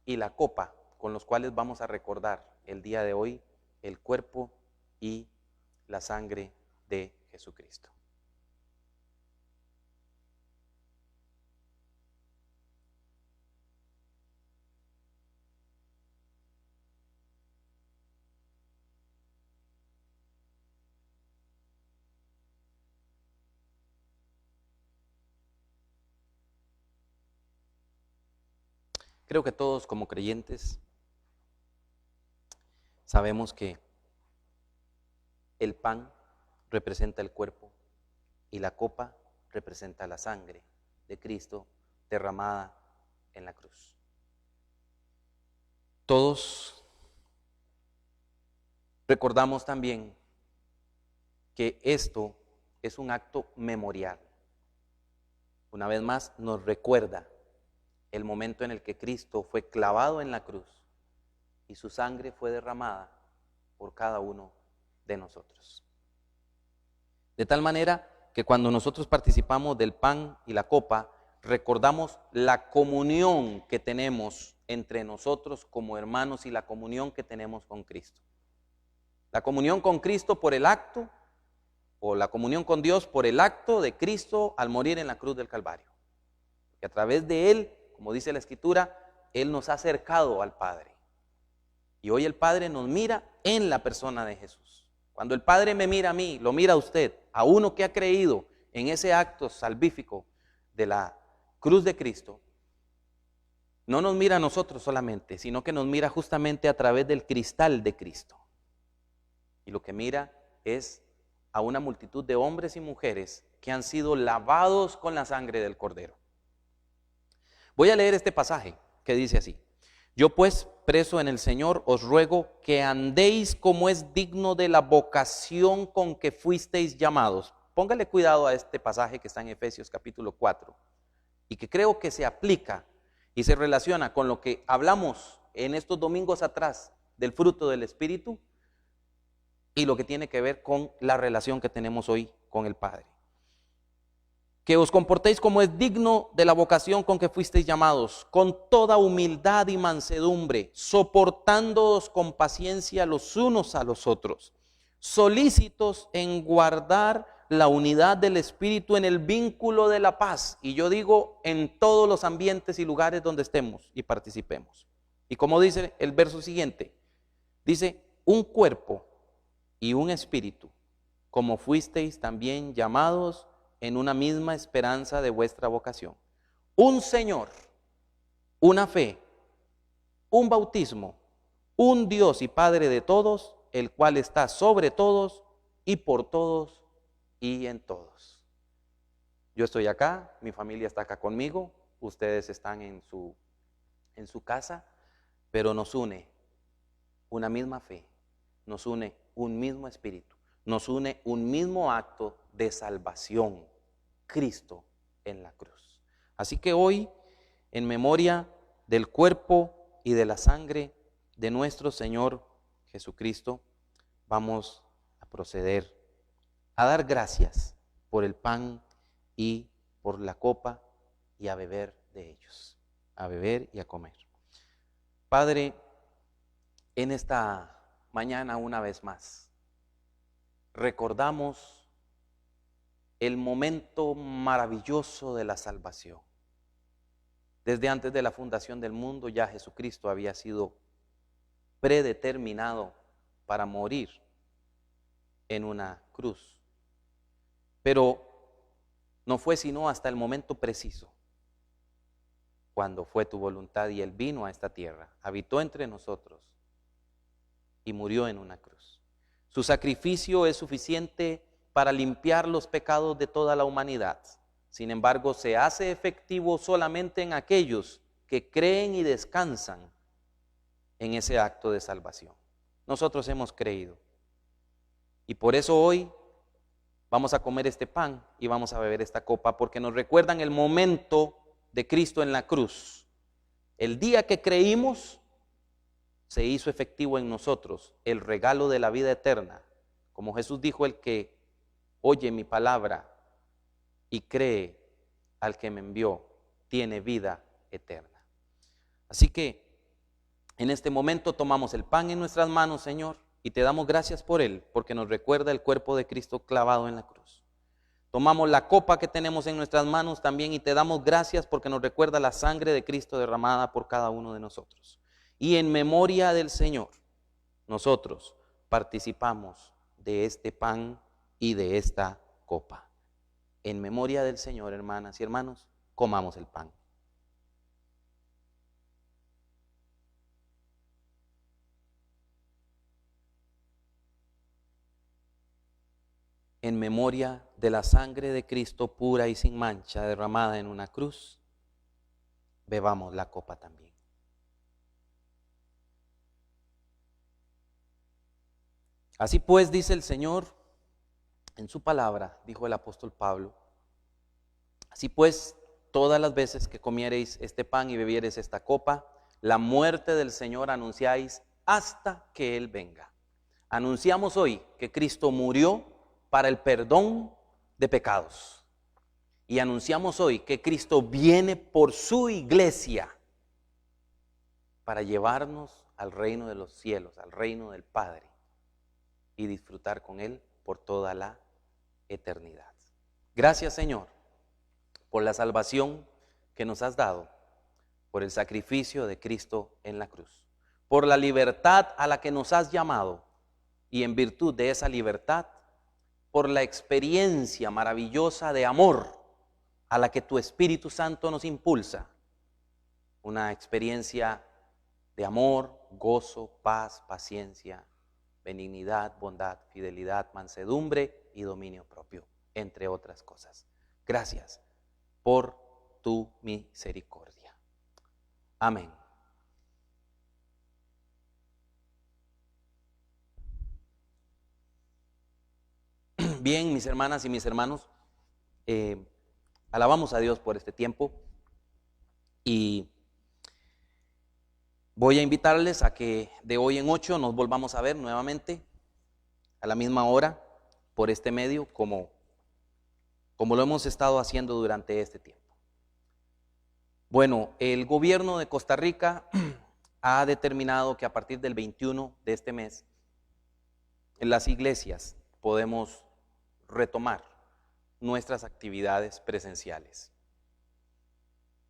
y la copa con los cuales vamos a recordar el día de hoy el cuerpo y la sangre de Jesucristo. Creo que todos como creyentes sabemos que el pan representa el cuerpo y la copa representa la sangre de Cristo derramada en la cruz. Todos recordamos también que esto es un acto memorial. Una vez más nos recuerda el momento en el que Cristo fue clavado en la cruz y su sangre fue derramada por cada uno de nosotros. De tal manera que cuando nosotros participamos del pan y la copa, recordamos la comunión que tenemos entre nosotros como hermanos y la comunión que tenemos con Cristo. La comunión con Cristo por el acto, o la comunión con Dios por el acto de Cristo al morir en la cruz del Calvario. Que a través de Él, como dice la Escritura, Él nos ha acercado al Padre. Y hoy el Padre nos mira en la persona de Jesús. Cuando el Padre me mira a mí, lo mira a usted, a uno que ha creído en ese acto salvífico de la cruz de Cristo, no nos mira a nosotros solamente, sino que nos mira justamente a través del cristal de Cristo. Y lo que mira es a una multitud de hombres y mujeres que han sido lavados con la sangre del Cordero. Voy a leer este pasaje que dice así: yo pues, preso en el Señor, os ruego que andéis como es digno de la vocación con que fuisteis llamados. Póngale cuidado a este pasaje que está en Efesios capítulo 4 y que creo que se aplica y se relaciona con lo que hablamos en estos domingos atrás del fruto del Espíritu y lo que tiene que ver con la relación que tenemos hoy con el Padre. Que os comportéis como es digno de la vocación con que fuisteis llamados, con toda humildad y mansedumbre, soportándoos con paciencia los unos a los otros, solícitos en guardar la unidad del Espíritu en el vínculo de la paz. Y yo digo, en todos los ambientes y lugares donde estemos y participemos. Y como dice el verso siguiente, dice, un cuerpo y un espíritu, como fuisteis también llamados en una misma esperanza de vuestra vocación. Un Señor, una fe, un bautismo, un Dios y Padre de todos, el cual está sobre todos y por todos y en todos. Yo estoy acá, mi familia está acá conmigo, ustedes están en su casa, pero nos une una misma fe, nos une un mismo espíritu, nos une un mismo acto de salvación, Cristo en la cruz. Así que hoy en memoria del cuerpo y de la sangre de nuestro Señor Jesucristo, vamos a proceder a dar gracias por el pan y por la copa y a beber de ellos, a beber y a comer. Padre, en esta mañana una vez más, recordamos el momento maravilloso de la salvación. Desde antes de la fundación del mundo ya Jesucristo había sido predeterminado para morir en una cruz. Pero no fue sino hasta el momento preciso, cuando fue tu voluntad y Él vino a esta tierra, habitó entre nosotros y murió en una cruz. Su sacrificio es suficiente para limpiar los pecados de toda la humanidad. Sin embargo, se hace efectivo solamente en aquellos que creen y descansan en ese acto de salvación. Nosotros hemos creído. Y por eso hoy vamos a comer este pan y vamos a beber esta copa, porque nos recuerdan el momento de Cristo en la cruz. El día que creímos, se hizo efectivo en nosotros el regalo de la vida eterna. Como Jesús dijo, el que oye mi palabra y cree al que me envió, tiene vida eterna. Así que en este momento tomamos el pan en nuestras manos, Señor, y te damos gracias por él, porque nos recuerda el cuerpo de Cristo clavado en la cruz. Tomamos la copa que tenemos en nuestras manos también y te damos gracias porque nos recuerda la sangre de Cristo derramada por cada uno de nosotros. Y en memoria del Señor, nosotros participamos de este pan y de esta copa. En memoria del Señor, hermanas y hermanos, comamos el pan. En memoria de la sangre de Cristo pura y sin mancha derramada en una cruz, bebamos la copa también. Así pues, dice el Señor en su palabra, dijo el apóstol Pablo, así pues, todas las veces que comiereis este pan y bebiereis esta copa, la muerte del Señor anunciáis hasta que Él venga. Anunciamos hoy que Cristo murió para el perdón de pecados. Y anunciamos hoy que Cristo viene por su iglesia para llevarnos al reino de los cielos, al reino del Padre, y disfrutar con Él por toda la eternidad. Gracias, Señor, por la salvación que nos has dado, por el sacrificio de Cristo en la cruz, por la libertad a la que nos has llamado, y en virtud de esa libertad, por la experiencia maravillosa de amor a la que tu Espíritu Santo nos impulsa. Una experiencia de amor, gozo, paz, paciencia, benignidad, bondad, fidelidad, mansedumbre y dominio propio, entre otras cosas. Gracias por tu misericordia. Amén. Bien, mis hermanas y mis hermanos, alabamos a Dios por este tiempo y voy a invitarles a que de hoy en 8 nos volvamos a ver nuevamente a la misma hora por este medio como lo hemos estado haciendo durante este tiempo. Bueno, el gobierno de Costa Rica ha determinado que a partir del 21 de este mes en las iglesias podemos retomar nuestras actividades presenciales.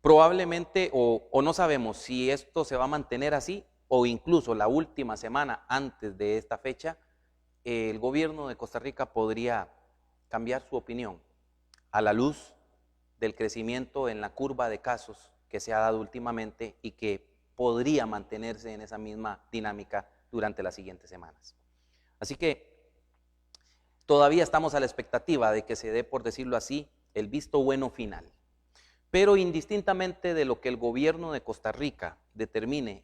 Probablemente o no sabemos si esto se va a mantener así o incluso la última semana antes de esta fecha, el gobierno de Costa Rica podría cambiar su opinión a la luz del crecimiento en la curva de casos que se ha dado últimamente y que podría mantenerse en esa misma dinámica durante las siguientes semanas. Así que todavía estamos a la expectativa de que se dé, por decirlo así, el visto bueno final. Pero indistintamente de lo que el gobierno de Costa Rica determine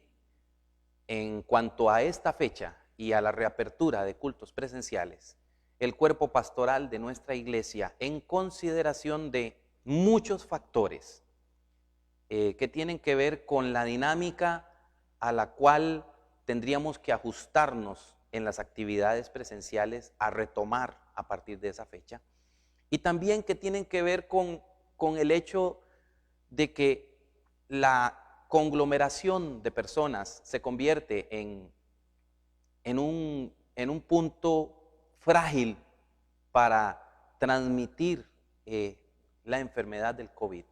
en cuanto a esta fecha y a la reapertura de cultos presenciales, el cuerpo pastoral de nuestra iglesia, en consideración de muchos factores, que tienen que ver con la dinámica a la cual tendríamos que ajustarnos en las actividades presenciales a retomar a partir de esa fecha. Y también que tienen que ver con el hecho de que la conglomeración de personas se convierte en un punto frágil para transmitir la enfermedad del COVID.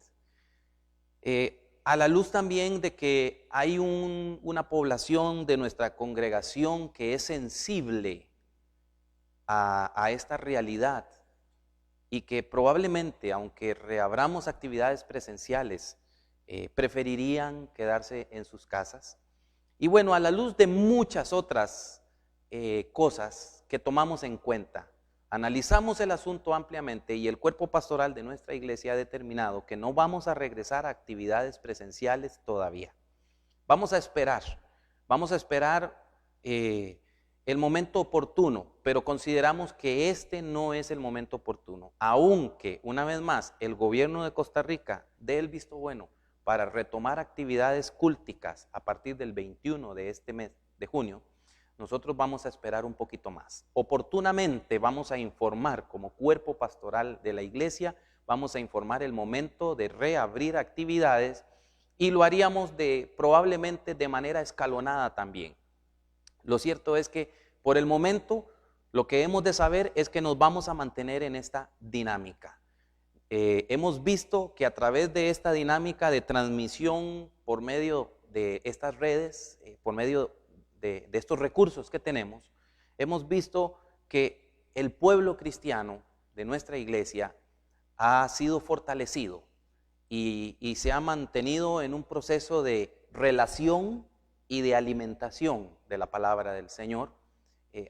A la luz también de que hay una población de nuestra congregación que es sensible a esta realidad y que probablemente, aunque reabramos actividades presenciales, preferirían quedarse en sus casas. Y bueno, a la luz de muchas otras cosas que tomamos en cuenta, analizamos el asunto ampliamente y el cuerpo pastoral de nuestra iglesia ha determinado que no vamos a regresar a actividades presenciales todavía. Vamos a esperar el momento oportuno, pero consideramos que este no es el momento oportuno, aunque una vez más el gobierno de Costa Rica dé el visto bueno para retomar actividades culticas a partir del 21 de este mes de junio. Nosotros vamos a esperar un poquito más. Oportunamente vamos a informar como cuerpo pastoral de la iglesia, vamos a informar el momento de reabrir actividades y lo haríamos probablemente de manera escalonada también. Lo cierto es que por el momento lo que hemos de saber es que nos vamos a mantener en esta dinámica. Hemos visto que a través de esta dinámica de transmisión por medio de estas redes, por medio de estos recursos que tenemos, hemos visto que el pueblo cristiano de nuestra iglesia ha sido fortalecido y se ha mantenido en un proceso de relación y de alimentación de la palabra del Señor,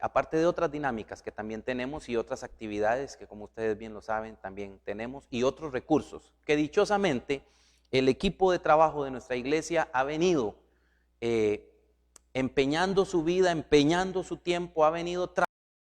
aparte de otras dinámicas que también tenemos y otras actividades que, como ustedes bien lo saben, también tenemos, y otros recursos que dichosamente el equipo de trabajo de nuestra iglesia ha venido empeñando su vida, empeñando su tiempo, ha venido